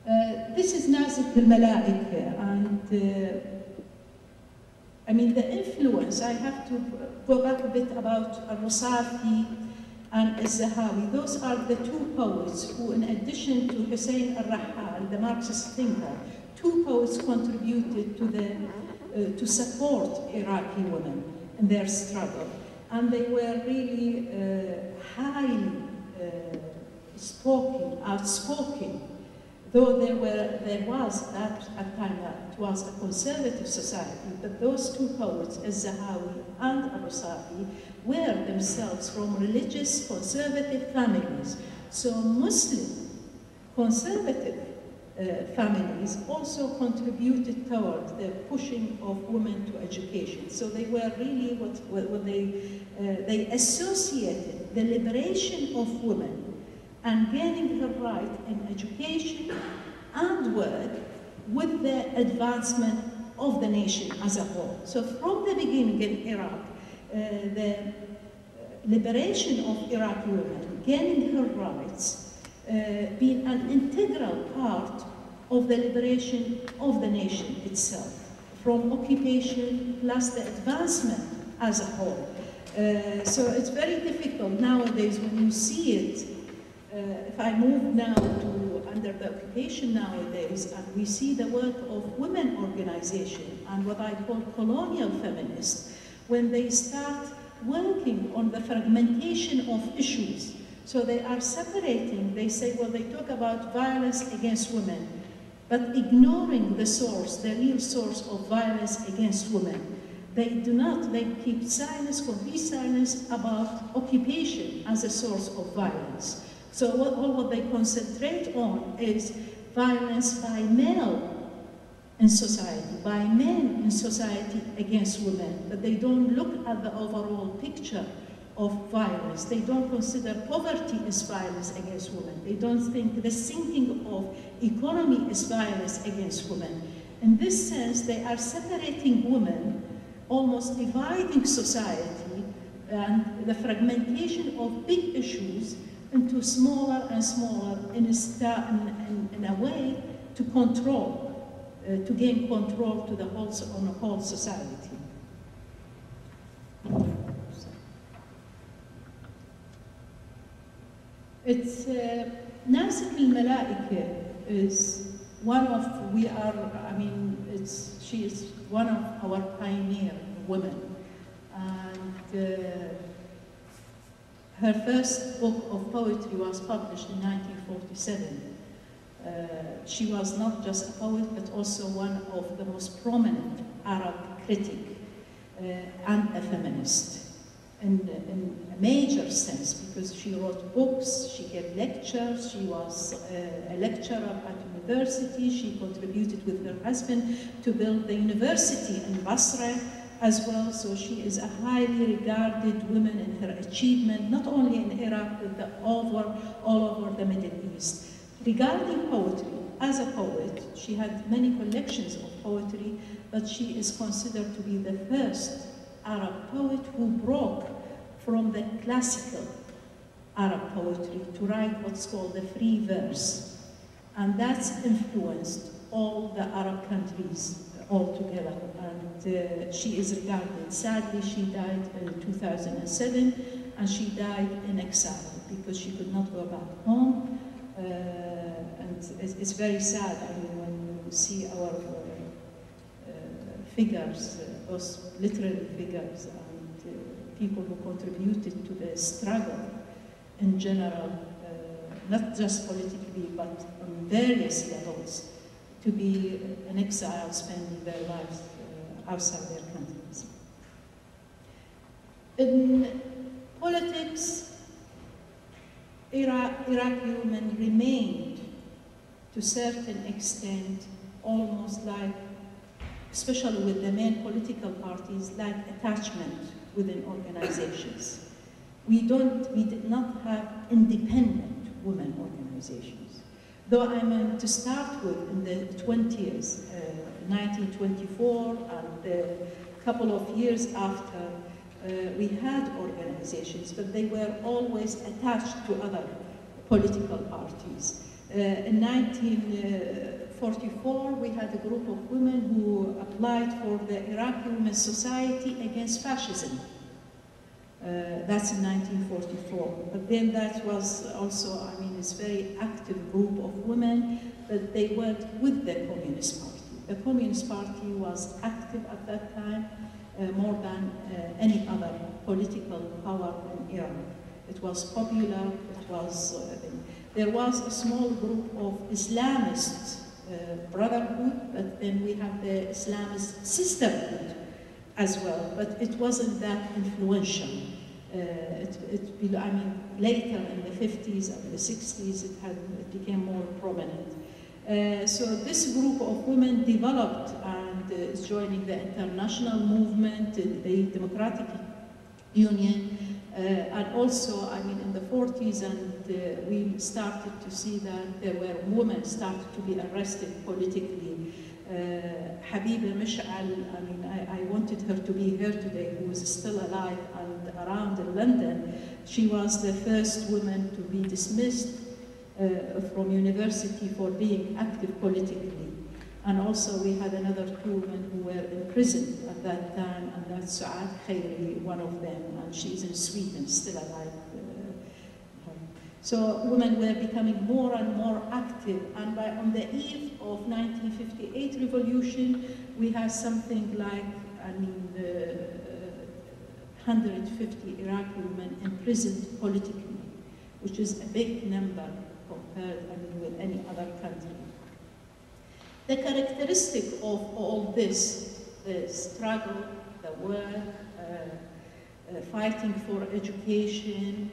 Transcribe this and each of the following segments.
This is Nazik al-Mala'ik, and I mean the influence, I have to go back a bit about al-Rusafi and al-Zahawi. Those are the two poets who, in addition to Hussein al-Rahal, the Marxist thinker, two poets contributed to support Iraqi women in their struggle. And they were really highly outspoken, though there was at that time, it was a conservative society, but those two poets, al-Zahawi and al-Rusafi, were themselves from religious conservative families. So Muslim conservative families also contributed toward the pushing of women to education. So they were really what they associated the liberation of women and gaining her right in education and work with the advancement of the nation as a whole. So from the beginning in Iraq, the liberation of Iraqi women, gaining her rights, being an integral part of the liberation of the nation itself, from occupation plus the advancement as a whole. So it's very difficult nowadays when you see it. If I move now to under the occupation nowadays, and we see the work of women organization and what I call colonial feminists, when they start working on the fragmentation of issues. So they are separating, they say, well, they talk about violence against women, but ignoring the source, the real source of violence against women. They do not, they keep silence, complete silence about occupation as a source of violence. So all what they concentrate on is violence by male in society, by men in society against women, but they don't look at the overall picture of violence. They don't consider poverty as violence against women. They don't think the sinking of economy is violence against women. In this sense, they are separating women, almost dividing society and the fragmentation of big issues into smaller and smaller in a way to control, to gain control to the whole, on the whole society. It's Nazik al-Mala'ik is one of, she is one of our pioneer women. And her first book of poetry was published in 1947. She was not just a poet, but also one of the most prominent Arab critics and a feminist. In a major sense, because she wrote books, she gave lectures, she was a lecturer at university, she contributed with her husband to build the university in Basra as well, so she is a highly regarded woman in her achievement, not only in Iraq, but all over the Middle East. Regarding poetry, as a poet, she had many collections of poetry, but she is considered to be the first Arab poet who broke from the classical Arab poetry to write what's called the free verse. And that's influenced all the Arab countries altogether. And she is regarded, sadly, she died in 2007, and she died in exile because she could not go back home. And it's very sad, I mean, when you see our figures, those literary figures, and people who contributed to the struggle in general, not just politically, but on various levels, to be in exile, spending their lives outside their countries. In politics, Iraqi women remained, to a certain extent, almost like, especially with the main political parties, like attachment within organizations. We did not have independent women organizations. Though I meant to start with in the 20s, 1924, and a couple of years after, we had organizations, but they were always attached to other political parties. In 1944, we had a group of women who applied for the Iraqi Women's Society against fascism. That's in 1944. But then that was also, I mean, it's a very active group of women, but they worked with the Communist Party. The Communist Party was active at that time more than any other political power in Iran. It was popular, it was, there was a small group of Islamist brotherhood, but then we have the Islamist sisterhood as well, but it wasn't that influential. I mean, later in the 50s and the 60s, it became more prominent. So this group of women developed and is joining the international movement, the Democratic Union, and also, I mean, in the 40s, and we started to see that there were women started to be arrested politically. Habiba Mish'al, I mean, I wanted her to be here today, who is still alive and around in London. She was the first woman to be dismissed from university for being active politically. And also we had another two women who were in prison at that time, and that's Su'ad Khairi, one of them, and she's in Sweden, still alive. So women were becoming more and more active, and on the eve of 1958 revolution, we had something like, I mean, 150 Iraqi women imprisoned politically, which is a big number compared, I mean, with any other country. The characteristic of all this, the struggle, the work, fighting for education,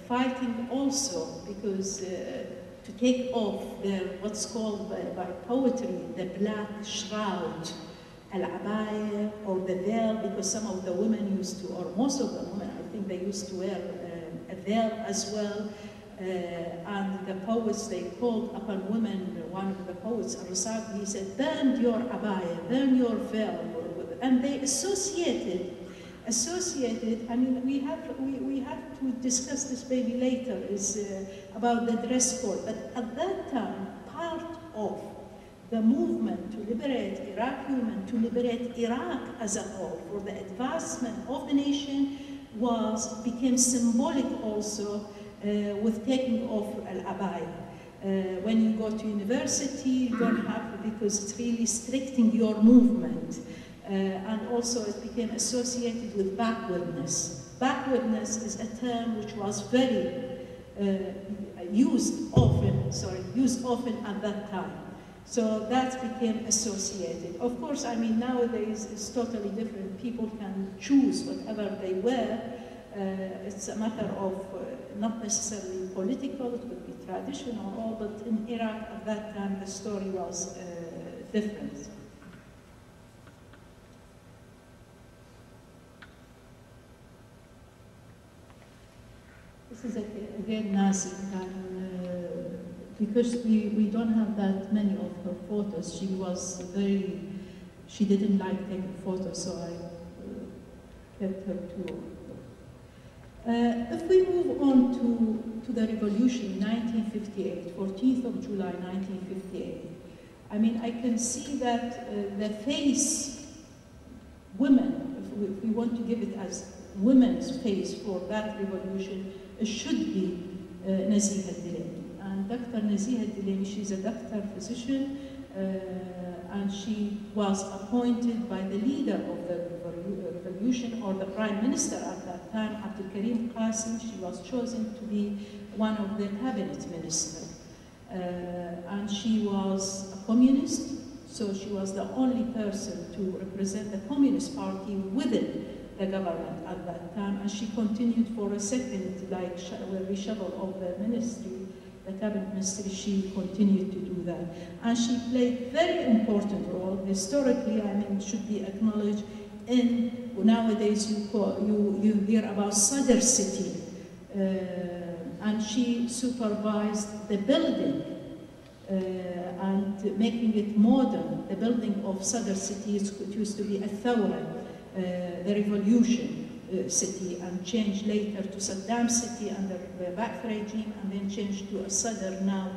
fighting also because to take off their, what's called by poetry, the black shroud, al-abaya, or the veil, because some of the women used to, or most of the women, I think they used to wear a veil as well. And the poets, they called upon women, one of the poets, Al-Rasad, he said, burn your abaya, burn your veil. And they associated, I mean, we have to discuss this maybe later, is about the dress code. But at that time, part of the movement to liberate Iraqi women, to liberate Iraq as a whole, for the advancement of the nation, became symbolic also with taking off al-abaya. When you go to university, you don't have, because it's really restricting your movement. And also it became associated with backwardness. Backwardness is a term which was very used often at that time. So that became associated. Of course, I mean, nowadays it's totally different. People can choose whatever they wear. It's a matter of not necessarily political, it could be traditional or all, but in Iraq at that time the story was different. This is again Nazi time, because we don't have that many of her photos. She didn't like taking photos, so I kept her too. If we move on to the revolution in 1958, 14th of July 1958, I mean, I can see that the face, women, if we want to give it as women's face for that revolution, it should be Naziha al-Dilemi. And Dr. Naziha al-Dilemi, she's a doctor physician, and she was appointed by the leader of the revolution, or the prime minister at that time, Abdul Karim Qasim. She was chosen to be one of the cabinet ministers. And she was a communist, so she was the only person to represent the Communist Party within the government at that time, and she continued for a second, like reshuffle of the ministry, the cabinet ministry, she continued to do that. And she played very important role, historically, I mean, should be acknowledged, in, nowadays you hear about Sadr City, and she supervised the building and making it modern. The building of Sadr City, it used to be a Thawra, the revolution. city and changed later to Saddam city under the Ba'ath regime, and then changed to Sadr now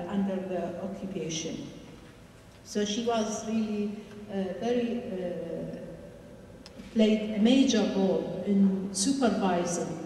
under the occupation. So she was really played a major role in supervising